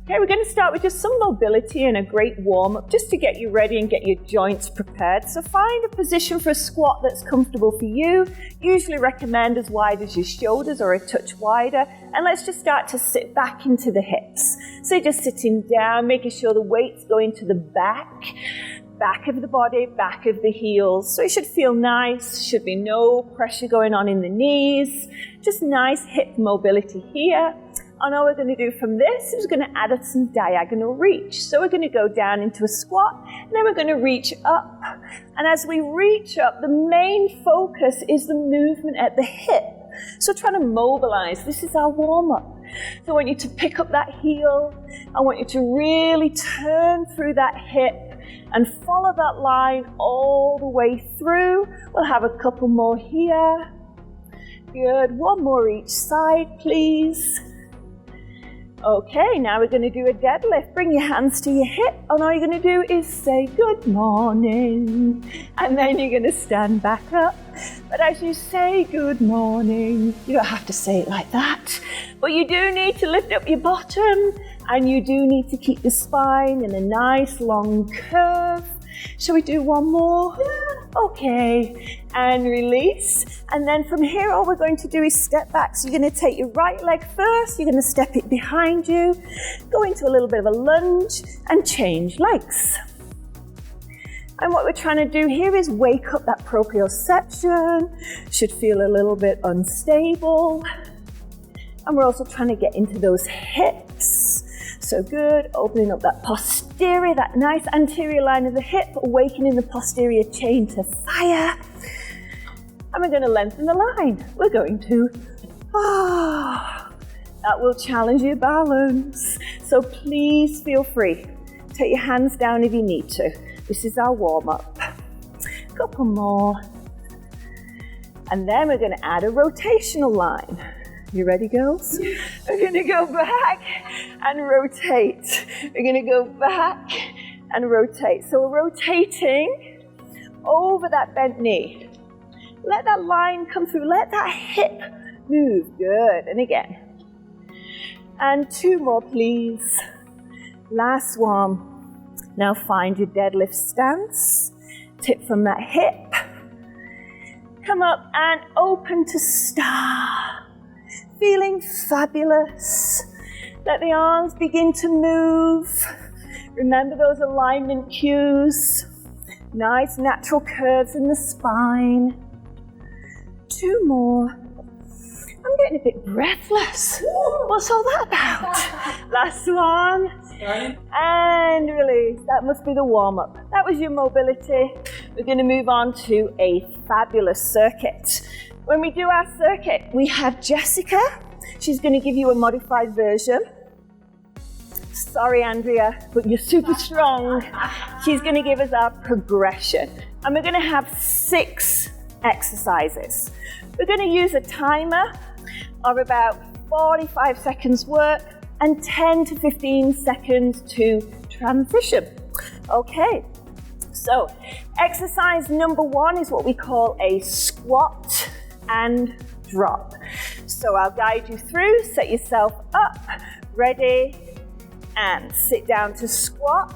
Okay, we're going to start with just some mobility and a great warm-up just to get you ready and get your joints prepared. So find a position for a squat that's comfortable for you. Usually recommend as wide as your shoulders or a touch wider. And let's just start to sit back into the hips. So just sitting down, making sure the weight's going to the back of the body, back of the heels. So it should feel nice, should be no pressure going on in the knees. Just nice hip mobility here. And all we're going to do from this is we're going to add some diagonal reach. So we're going to go down into a squat, and then we're going to reach up. And as we reach up, the main focus is the movement at the hip. So trying to mobilize, this is our warm-up. So I want you to pick up that heel. I want you to really turn through that hip and follow that line all the way through. We'll have a couple more here. Good, one more each side, please. Okay, now we're going to do a deadlift. Bring your hands to your hip, and all you're going to do is say good morning, and then you're going to stand back up. But as you say good morning, you don't have to say it like that, but you do need to lift up your bottom, and you do need to keep the spine in a nice long curve. Shall we do one more? Okay, and release. And then from here, all we're going to do is step back. So you're going to take your right leg first, you're going to step it behind you, go into a little bit of a lunge, and change legs. And what we're trying to do here is wake up that proprioception. Should feel a little bit unstable. And we're also trying to get into those hips. So good, opening up that posterior, that nice anterior line of the hip, awakening the posterior chain to fire. And we're going to lengthen the line. We're going to, that will challenge your balance. So please feel free. Take your hands down if you need to. This is our warm-up. Couple more. And then we're going to add a rotational line. You ready, girls? We're going to go back and rotate. We're going to go back and rotate. So we're rotating over that bent knee. Let that line come through. Let that hip move. Good. And again. And two more, please. Last one. Now find your deadlift stance. Tip from that hip. Come up and open to star. Feeling fabulous. Let the arms begin to move. Remember those alignment cues. Nice natural curves in the spine. Two more. I'm getting a bit breathless. What's all that about? Last one. And release. That must be the warm-up. That was your mobility. We're going to move on to a fabulous circuit. When we do our circuit, we have Jessica. She's going to give you a modified version. Sorry, Andrea, but you're super strong. She's going to give us our progression. And we're going to have 6 exercises. We're going to use a timer of about 45 seconds work and 10 to 15 seconds to transition. Okay, so exercise number 1 is what we call a squat and drop. So I'll guide you through. Set yourself up, ready, and sit down to squat,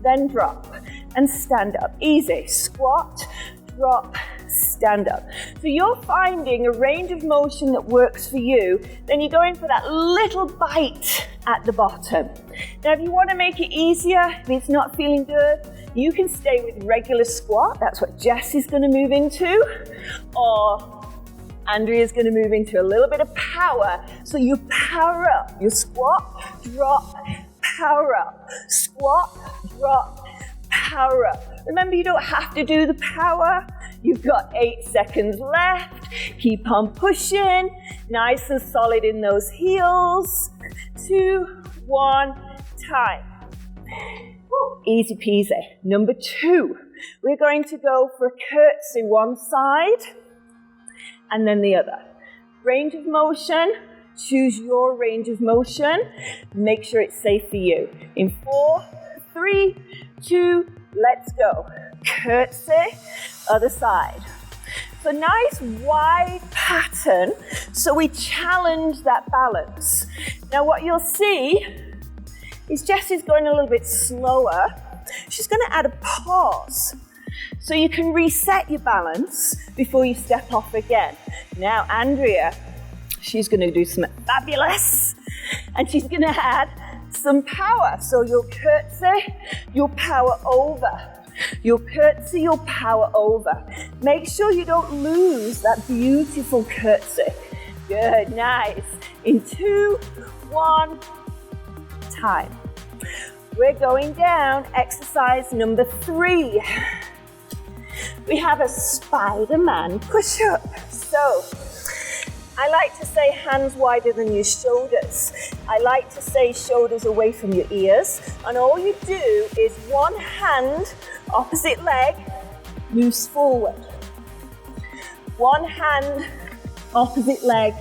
then drop, and stand up. Easy. Squat, drop, stand up. So you're finding a range of motion that works for you, then you're going for that little bite at the bottom. Now if you want to make it easier, if it's not feeling good, you can stay with regular squat. That's what Jess is going to move into. Or Andrea's going to move into a little bit of power. So you power up. You squat, drop, power up. Squat, drop, power up. Remember, you don't have to do the power. You've got 8 seconds left. Keep on pushing. Nice and solid in those heels. 2, 1, time. Easy peasy. Number 2, we're going to go for a curtsy one side and then the other. Range of motion, choose your range of motion. Make sure it's safe for you. In 4, 3, 2, let's go. Curtsy, other side. So nice wide pattern, so we challenge that balance. Now what you'll see is Jess is going a little bit slower. She's going to add a pause so you can reset your balance before you step off again. Now, Andrea, she's going to do something fabulous, and she's going to add some power. So you'll curtsy, you'll power over. You'll curtsy, you'll power over. Make sure you don't lose that beautiful curtsy. Good, nice. In 2, 1, time. We're going down, exercise number 3. We have a Spider-Man push-up. So, I like to say hands wider than your shoulders. I like to say shoulders away from your ears. And all you do is one hand, opposite leg, moves forward. One hand, opposite leg,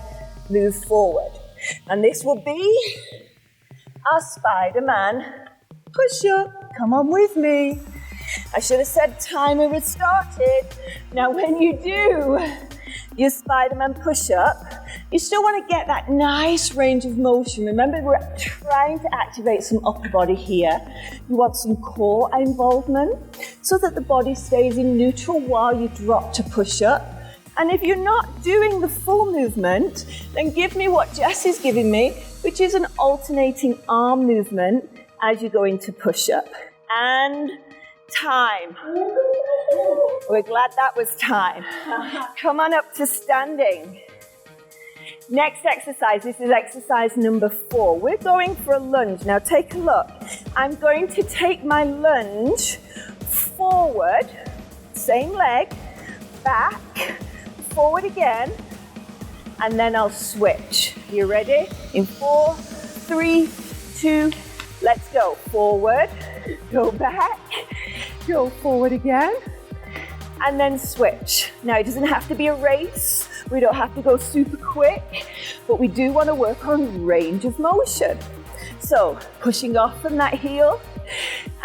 move forward. And this will be our Spider-Man push-up. Come on with me. I should have said timer has started. Now when you do your Spider-Man push-up, you still want to get that nice range of motion. Remember, we're trying to activate some upper body here. You want some core involvement so that the body stays in neutral while you drop to push-up. And if you're not doing the full movement, then give me what Jess is giving me, which is an alternating arm movement as you go into push-up. And time. We're glad that was time. Come on up to standing. Next exercise, this is exercise number 4. We're going for a lunge. Now take a look. I'm going to take my lunge forward, same leg, back, forward again, and then I'll switch. You ready? In 4, 3, 2, let's go. Forward, go back, go forward again, and then switch. Now it doesn't have to be a race. We don't have to go super quick, but we do want to work on range of motion. So pushing off from that heel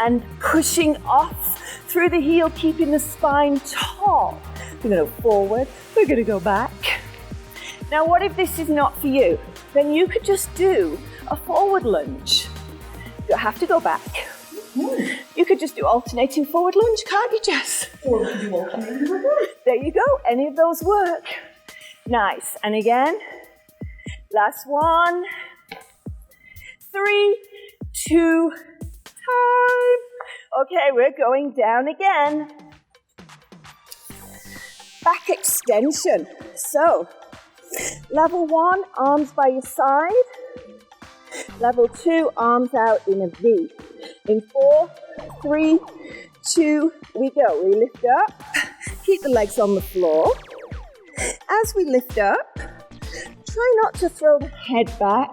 and pushing off through the heel, keeping the spine tall. We're going to go forward, we're going to go back. Now what if this is not for you? Then you could just do a forward lunge. You don't have to go back. You could just do alternating forward lunge, can't you, Jess? Or we could do alternating reverse. There you go, any of those work. Nice, and again, last one. 3, 2, time. Okay, we're going down again. Back extension. So, level 1, arms by your side. Level 2, arms out in a V. In 4, 3, 2, we go. We lift up, keep the legs on the floor. As we lift up, try not to throw the head back.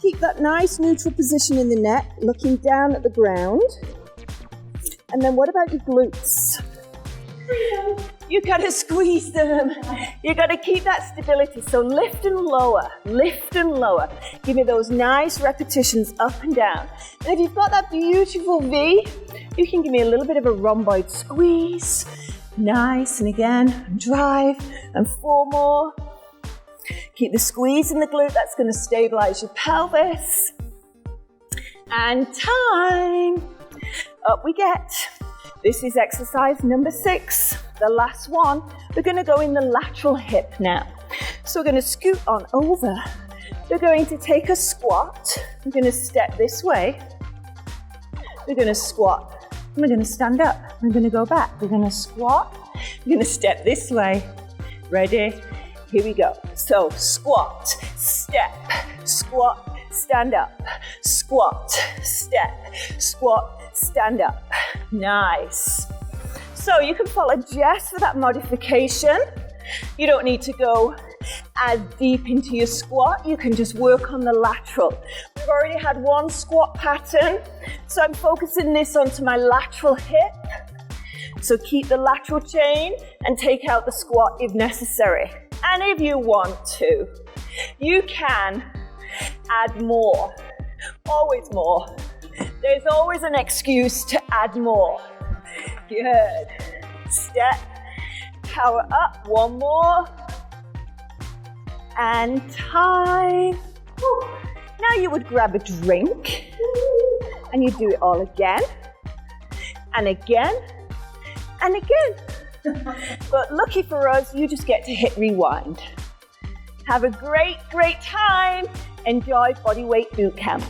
Keep that nice neutral position in the neck, looking down at the ground. And then what about your glutes? You gotta squeeze them. You gotta keep that stability. So lift and lower, lift and lower. Give me those nice repetitions up and down. And if you've got that beautiful V, you can give me a little bit of a rhomboid squeeze. Nice, and again, and drive, and 4 more. Keep the squeeze in the glute, that's gonna stabilize your pelvis. And time. Up we get. This is exercise number 6, the last one. We're gonna go in the lateral hip now. So we're gonna scoot on over. We're going to take a squat. We're gonna step this way. We're gonna squat. We're going to stand up. We're going to go back. We're going to squat. We're going to step this way. Ready? Here we go. So squat, step, squat, stand up, squat, step, squat, stand up. Nice. So you can follow Jess for that modification. You don't need to go as deep into your squat. You can just work on the lateral. We've already had one squat pattern, so I'm focusing this onto my lateral hip. So keep the lateral chain and take out the squat if necessary. And if you want to, you can add more. Always more. There's always an excuse to add more. Good. Step. Power up. 1 more. And time. Now you would grab a drink. And you do it all again, and again, and again. But lucky for us, you just get to hit rewind. Have a great, great time. Enjoy Bodyweight Bootcamp.